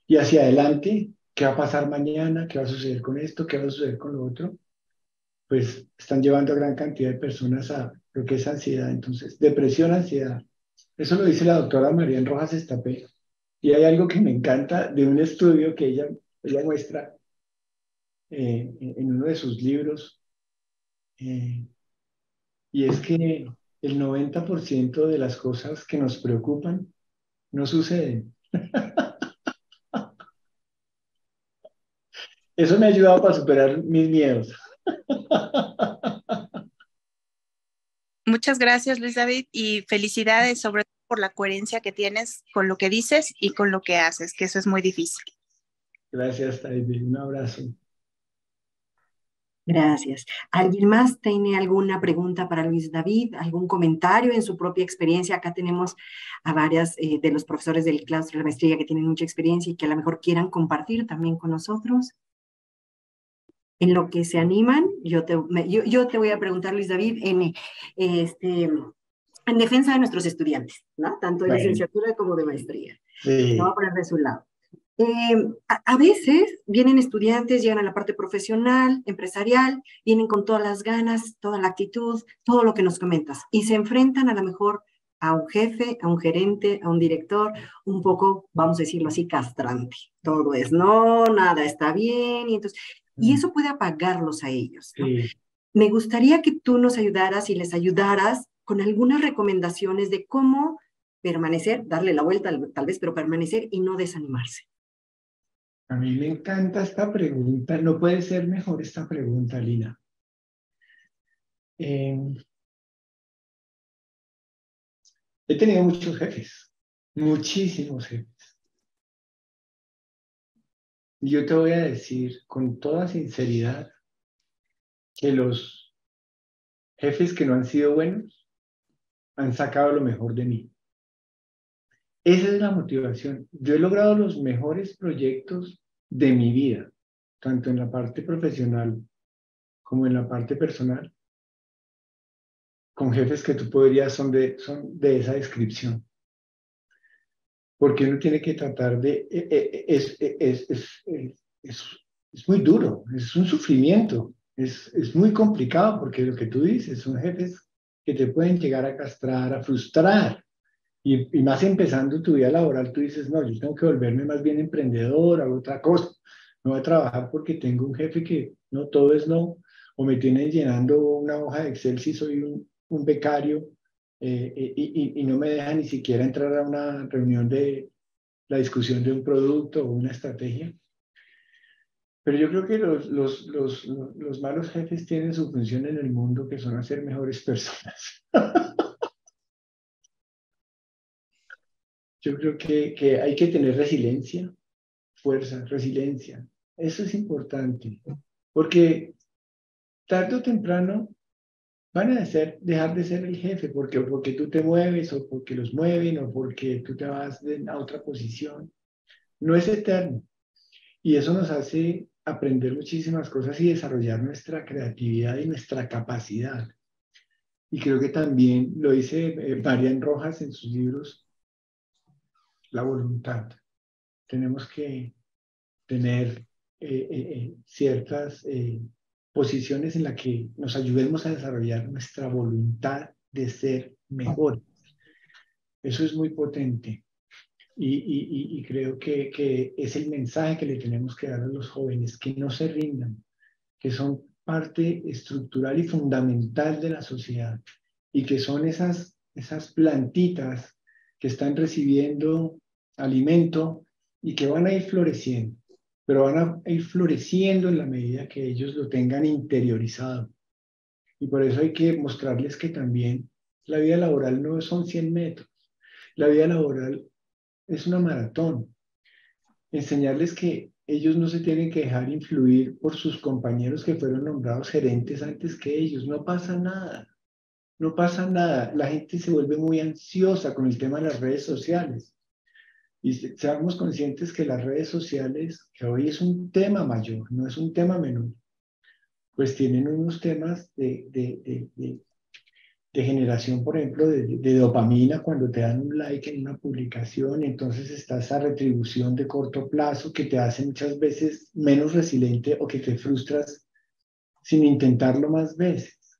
Y hacia adelante, ¿qué va a pasar mañana? ¿Qué va a suceder con esto? ¿Qué va a suceder con lo otro? Pues están llevando a gran cantidad de personas a lo que es ansiedad. Entonces, depresión, ansiedad. Eso lo dice la doctora Marian Rojas Estapé. Y hay algo que me encanta de un estudio que ella muestra en uno de sus libros, y es que el 90% de las cosas que nos preocupan no suceden. Eso me ha ayudado para superar mis miedos. Muchas gracias, Luis David, y felicidades sobre todo por la coherencia que tienes con lo que dices y con lo que haces, que eso es muy difícil. Gracias, Taide. Un abrazo. Gracias. ¿Alguien más tiene alguna pregunta para Luis David? ¿Algún comentario en su propia experiencia? Acá tenemos a varias de los profesores del claustro de la maestría que tienen mucha experiencia y que a lo mejor quieran compartir también con nosotros. En lo que se animan, yo te voy a preguntar, Luis David, en defensa de nuestros estudiantes, ¿no? Tanto de licenciatura como de maestría. Sí. Lo voy a poner de su lado. A veces vienen estudiantes, llegan a la parte profesional, empresarial, vienen con todas las ganas, toda la actitud, todo lo que nos comentas, y se enfrentan a lo mejor a un jefe, a un gerente, a un director, un poco, vamos a decirlo así, castrante. Todo es, no, nada está bien, y eso puede apagarlos a ellos, ¿no? Sí. Me gustaría que tú nos ayudaras y les ayudaras con algunas recomendaciones de cómo permanecer, darle la vuelta tal vez, pero permanecer y no desanimarse. A mí me encanta esta pregunta. No puede ser mejor esta pregunta, Lina. He tenido muchos jefes, muchísimos jefes. Yo te voy a decir con toda sinceridad que los jefes que no han sido buenos han sacado lo mejor de mí. Esa es la motivación. Yo he logrado los mejores proyectos de mi vida, tanto en la parte profesional como en la parte personal, con jefes que tú podrías son de esa descripción. Porque uno tiene que tratar de... Es muy duro, es un sufrimiento, es muy complicado porque lo que tú dices son jefes que te pueden llegar a castrar, a frustrar. Y más empezando tu vida laboral, tú dices, no, yo tengo que volverme más bien emprendedor, hago otra cosa. No voy a trabajar porque tengo un jefe que no, todo es no. O me tienen llenando una hoja de Excel si soy un becario y no me deja ni siquiera entrar a una reunión de la discusión de un producto o una estrategia. Pero yo creo que los malos jefes tienen su función en el mundo, que son hacer mejores personas. Yo creo que hay que tener resiliencia, fuerza, resiliencia. Eso es importante, porque tarde o temprano van a dejar de ser el jefe, porque tú te mueves, o porque los mueven, o porque tú te vas a otra posición. No es eterno. Y eso nos hace aprender muchísimas cosas y desarrollar nuestra creatividad y nuestra capacidad. Y creo que también lo dice Marian Rojas en sus libros, la voluntad. Tenemos que tener ciertas posiciones en las que nos ayudemos a desarrollar nuestra voluntad de ser mejor. Eso es muy potente y creo que es el mensaje que le tenemos que dar a los jóvenes, que no se rindan, que son parte estructural y fundamental de la sociedad y que son esas plantitas que están recibiendo alimento y que van a ir floreciendo, pero van a ir floreciendo en la medida que ellos lo tengan interiorizado. Y por eso hay que mostrarles que también la vida laboral no son 100 metros, la vida laboral es una maratón. Enseñarles que ellos no se tienen que dejar influir por sus compañeros que fueron nombrados gerentes antes que ellos. No pasa nada. No pasa nada. La gente se vuelve muy ansiosa con el tema de las redes sociales. Y seamos conscientes que las redes sociales, que hoy es un tema mayor, no es un tema menor, pues tienen unos temas de generación, por ejemplo, de dopamina cuando te dan un like en una publicación, entonces está esa retribución de corto plazo que te hace muchas veces menos resiliente o que te frustras sin intentarlo más veces.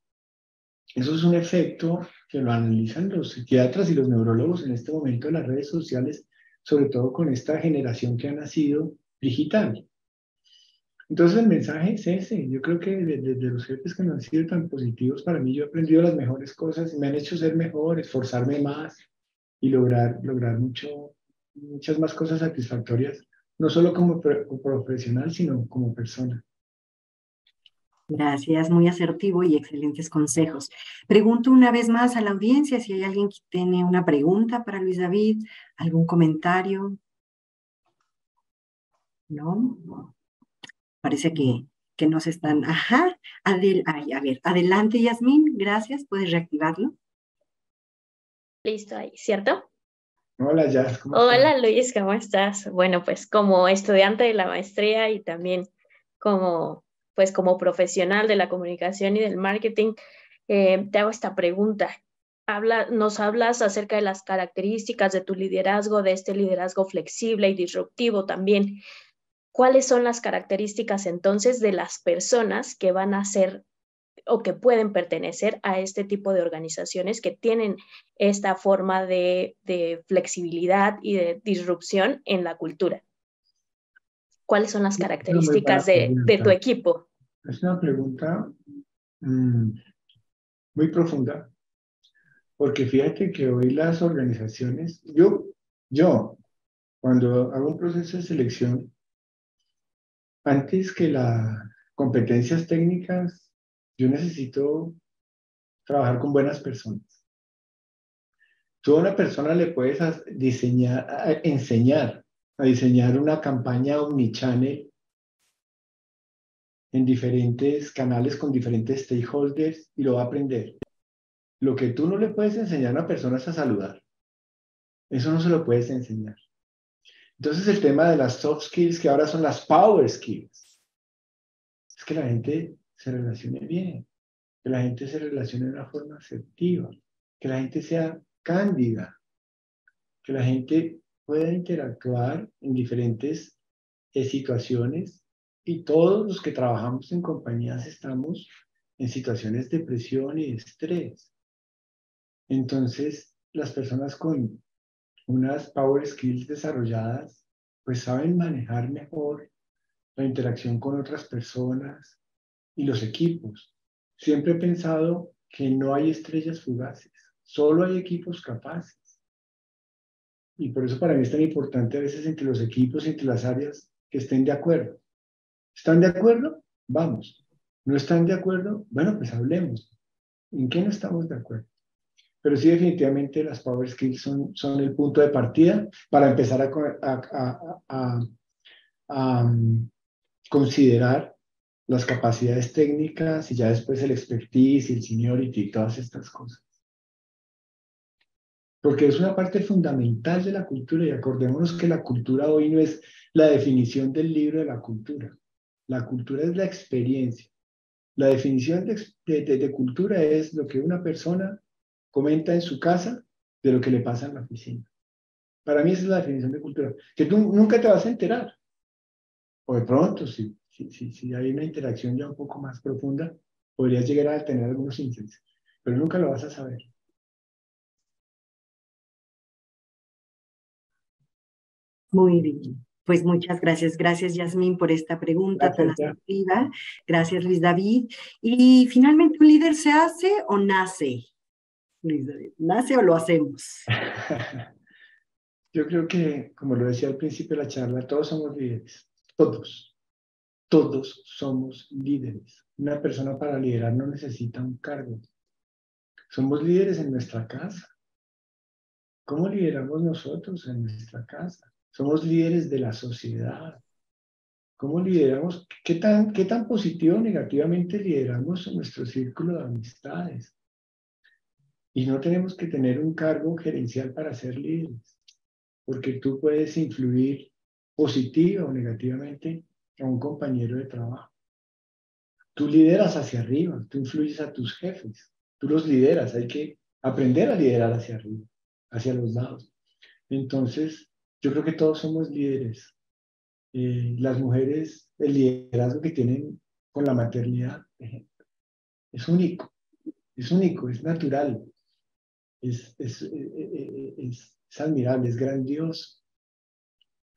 Eso es un efecto que lo analizan los psiquiatras y los neurólogos en este momento de las redes sociales, sobre todo con esta generación que ha nacido digital. Entonces el mensaje es ese. Yo creo que desde los jefes que no han sido tan positivos para mí, yo he aprendido las mejores cosas y me han hecho ser mejor, esforzarme más y lograr muchas más cosas satisfactorias, no solo como profesional, sino como persona. Gracias, muy asertivo y excelentes consejos. Pregunto una vez más a la audiencia si hay alguien que tiene una pregunta para Luis David, algún comentario. ¿No? Parece que que nos están, ajá, ay, a ver, adelante Yasmín, gracias, puedes reactivarlo. Listo ahí, ¿cierto? Hola, Jazz, ¿cómo Hola estás? Luis, ¿cómo estás? Bueno, pues como estudiante de la maestría y también como, pues como profesional de la comunicación y del marketing, te hago esta pregunta. Nos hablas acerca de las características de tu liderazgo, de este liderazgo flexible y disruptivo también. ¿Cuáles son las características entonces de las personas que van a ser o que pueden pertenecer a este tipo de organizaciones que tienen esta forma de flexibilidad y de disrupción en la cultura? ¿Cuáles son las Es una muy buena características de tu pregunta. equipo? Es una pregunta muy profunda, porque fíjate que hoy las organizaciones, yo, cuando hago un proceso de selección, antes que las competencias técnicas, yo necesito trabajar con buenas personas. Tú a una persona le puedes enseñar a diseñar una campaña omnichannel en diferentes canales con diferentes stakeholders y lo va a aprender. Lo que tú no le puedes enseñar a una persona es a saludar. Eso no se lo puedes enseñar. Entonces el tema de las soft skills, que ahora son las power skills, es que la gente se relacione bien, que la gente se relacione de una forma asertiva, que la gente sea cándida, que la gente pueda interactuar en diferentes situaciones y todos los que trabajamos en compañías estamos en situaciones de presión y de estrés. Entonces, las personas con unas power skills desarrolladas, pues saben manejar mejor la interacción con otras personas y los equipos. Siempre he pensado que no hay estrellas fugaces, solo hay equipos capaces. Y por eso para mí es tan importante a veces entre los equipos y entre las áreas que estén de acuerdo. ¿Están de acuerdo? Vamos. ¿No están de acuerdo? Bueno, pues hablemos. ¿En qué no estamos de acuerdo? Pero sí, definitivamente las power skills son el punto de partida para empezar a considerar las capacidades técnicas y ya después el expertise y el seniority y todas estas cosas. Porque es una parte fundamental de la cultura y acordémonos que la cultura hoy no es la definición del libro de la cultura. La cultura es la experiencia. La definición de cultura es lo que una persona comenta en su casa de lo que le pasa en la oficina. Para mí esa es la definición de cultura, que tú nunca te vas a enterar. O de pronto, si hay una interacción ya un poco más profunda, podrías llegar a tener algunos insights, pero nunca lo vas a saber. Muy bien. Pues muchas gracias. Gracias, Yasmín, por esta pregunta tan Gracias, ya. asertiva. Gracias, Luis David. Y finalmente, ¿un líder se hace o nace? Luis David, ¿nace o lo hacemos? Yo creo que, como lo decía al principio de la charla, todos somos líderes. Todos somos líderes. Una persona para liderar no necesita un cargo. Somos líderes en nuestra casa. ¿Cómo lideramos nosotros en nuestra casa? Somos líderes de la sociedad. ¿Cómo lideramos? ¿Qué tan positivo o negativamente lideramos en nuestro círculo de amistades? Y no tenemos que tener un cargo gerencial para ser líderes, porque tú puedes influir positiva o negativamente a un compañero de trabajo. Tú lideras hacia arriba, tú influyes a tus jefes, tú los lideras, hay que aprender a liderar hacia arriba, hacia los lados. Entonces, yo creo que todos somos líderes. Las mujeres, el liderazgo que tienen con la maternidad, es único, es natural, es admirable, es grandioso.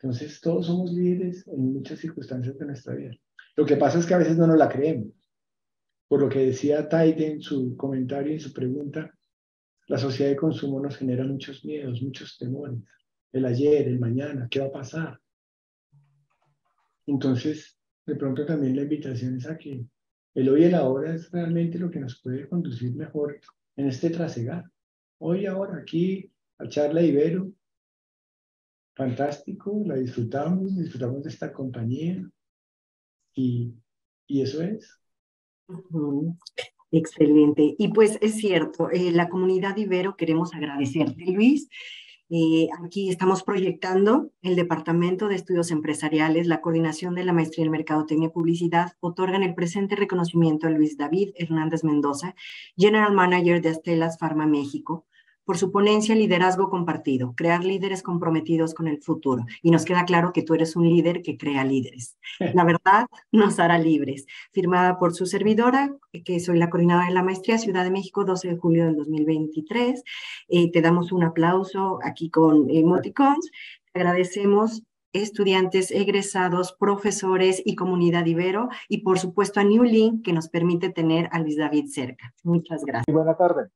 Entonces, todos somos líderes en muchas circunstancias de nuestra vida. Lo que pasa es que a veces no nos la creemos. Por lo que decía Taide en su comentario y en su pregunta, la sociedad de consumo nos genera muchos miedos, muchos temores. El ayer, el mañana, ¿qué va a pasar? Entonces, de pronto también la invitación es a que el hoy y el ahora es realmente lo que nos puede conducir mejor en este trasegar. Hoy, ahora, aquí, a charla Ibero, fantástico, la disfrutamos de esta compañía y Y eso es. Excelente. Y pues es cierto, la comunidad Ibero queremos agradecerte, Luis. Aquí estamos proyectando el Departamento de Estudios Empresariales, la coordinación de la Maestría en Mercadotecnia y Publicidad, otorgan el presente reconocimiento a Luis David Hernández Mendoza, General Manager de Astellas Pharma México, por su ponencia Liderazgo Compartido, crear líderes comprometidos con el futuro. Y nos queda claro que tú eres un líder que crea líderes. La verdad nos hará libres. Firmada por su servidora, que soy la coordinadora de la maestría, Ciudad de México, 12 de julio del 2023. Te damos un aplauso aquí con emoticons. Agradecemos estudiantes, egresados, profesores y comunidad Ibero, y por supuesto a New Link, que nos permite tener a Luis David cerca. Muchas gracias. Buenas tardes.